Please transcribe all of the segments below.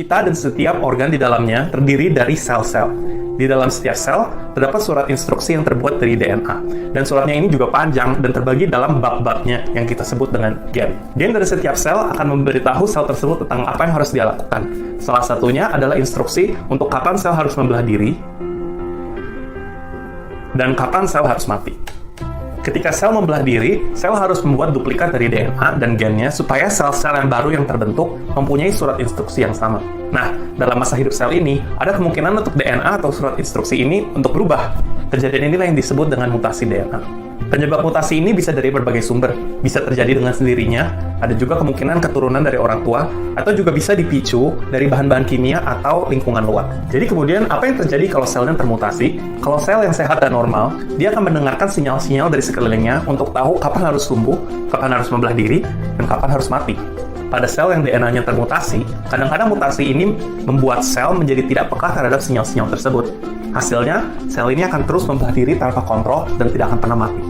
Kita dan setiap organ di dalamnya terdiri dari sel-sel. Di dalam setiap sel, terdapat surat instruksi yang terbuat dari DNA. Dan suratnya ini juga panjang dan terbagi dalam bab-babnya yang kita sebut dengan gen. Gen dari setiap sel akan memberitahu sel tersebut tentang apa yang harus dia lakukan. Salah satunya adalah instruksi untuk kapan sel harus membelah diri dan kapan sel harus mati. Ketika sel membelah diri, sel harus membuat duplikat dari DNA dan gennya supaya sel-sel yang baru yang terbentuk mempunyai surat instruksi yang sama. Nah, dalam masa hidup sel ini, ada kemungkinan untuk DNA atau surat instruksi ini untuk berubah. Kejadian inilah yang disebut dengan mutasi DNA. Penyebab mutasi ini bisa dari berbagai sumber, bisa terjadi dengan sendirinya, ada juga kemungkinan keturunan dari orang tua, atau juga bisa dipicu dari bahan-bahan kimia atau lingkungan luar. Jadi kemudian, apa yang terjadi kalau selnya termutasi? Kalau sel yang sehat dan normal, dia akan mendengarkan sinyal-sinyal dari sekelilingnya untuk tahu kapan harus tumbuh, kapan harus membelah diri, dan kapan harus mati. Pada sel yang DNA-nya termutasi, kadang-kadang mutasi ini membuat sel menjadi tidak peka terhadap sinyal-sinyal tersebut. Hasilnya, sel ini akan terus membelah diri tanpa kontrol dan tidak akan pernah mati.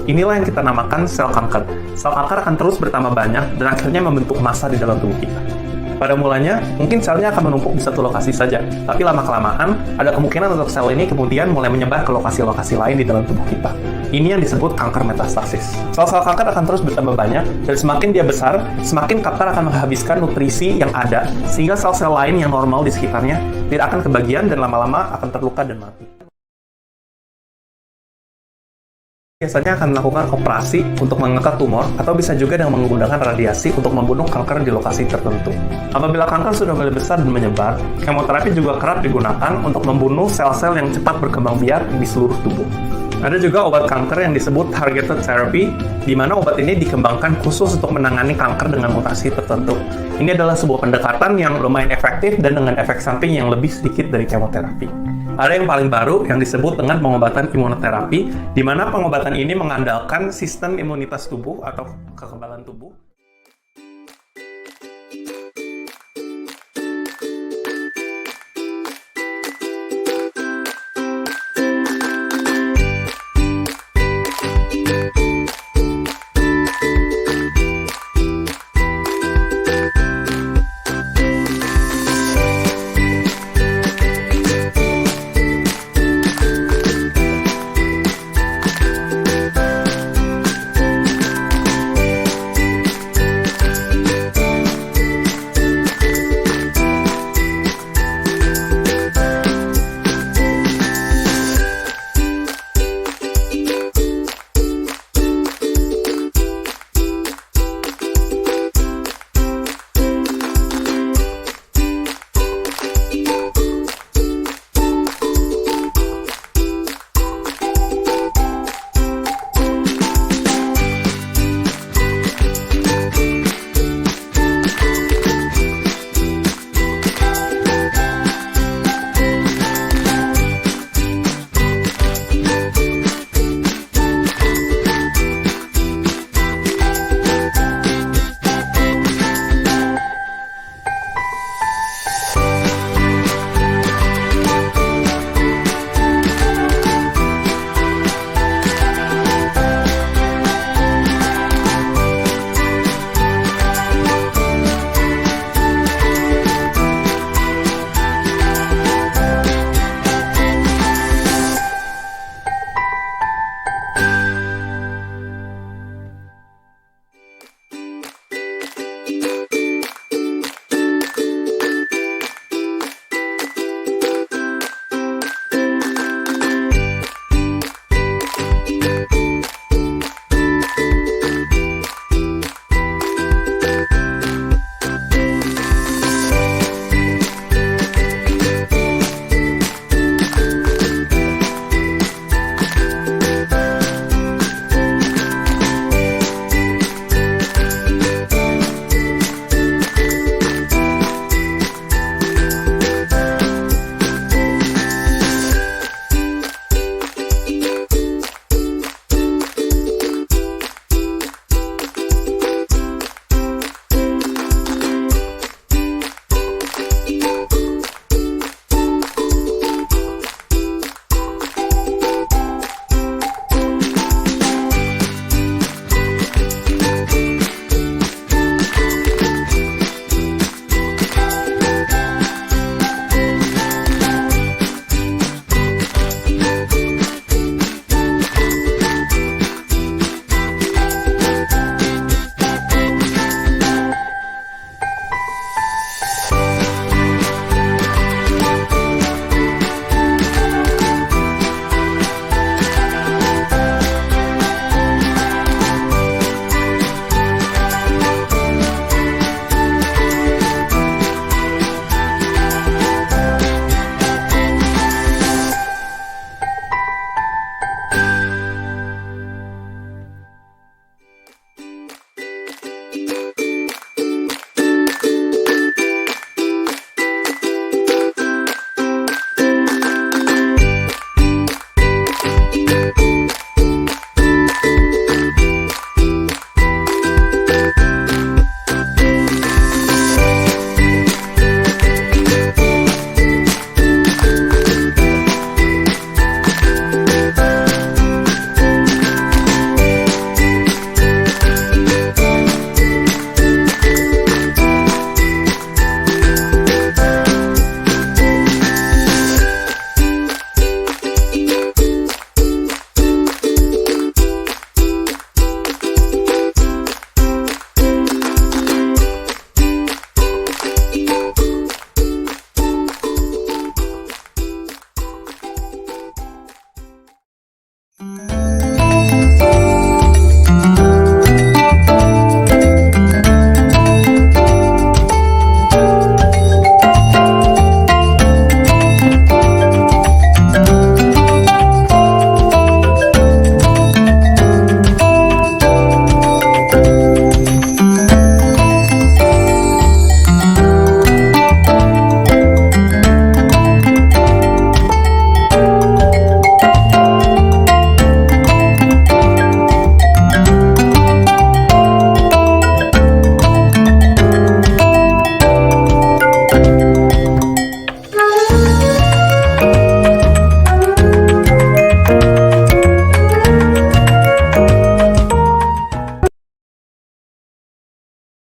Inilah yang kita namakan sel kanker. Sel kanker akan terus bertambah banyak dan akhirnya membentuk massa di dalam tubuh kita. Pada mulanya, mungkin selnya akan menumpuk di satu lokasi saja, tapi lama-kelamaan, ada kemungkinan untuk sel ini kemudian mulai menyebar ke lokasi-lokasi lain di dalam tubuh kita. Ini yang disebut kanker metastasis. Sel-sel kanker akan terus bertambah banyak, dan semakin dia besar, semakin kanker akan menghabiskan nutrisi yang ada, sehingga sel-sel lain yang normal di sekitarnya tidak akan kebagian dan lama-lama akan terluka dan mati. Biasanya akan melakukan operasi untuk mengangkat tumor atau bisa juga dengan menggunakan radiasi untuk membunuh kanker di lokasi tertentu. Apabila kanker sudah mulai besar dan menyebar, kemoterapi juga kerap digunakan untuk membunuh sel-sel yang cepat berkembang biak di seluruh tubuh. Ada juga obat kanker yang disebut targeted therapy, di mana obat ini dikembangkan khusus untuk menangani kanker dengan mutasi tertentu. Ini adalah sebuah pendekatan yang lumayan efektif dan dengan efek samping yang lebih sedikit dari kemoterapi. Ada yang paling baru yang disebut dengan pengobatan imunoterapi, di mana pengobatan ini mengandalkan sistem imunitas tubuh atau kekebalan tubuh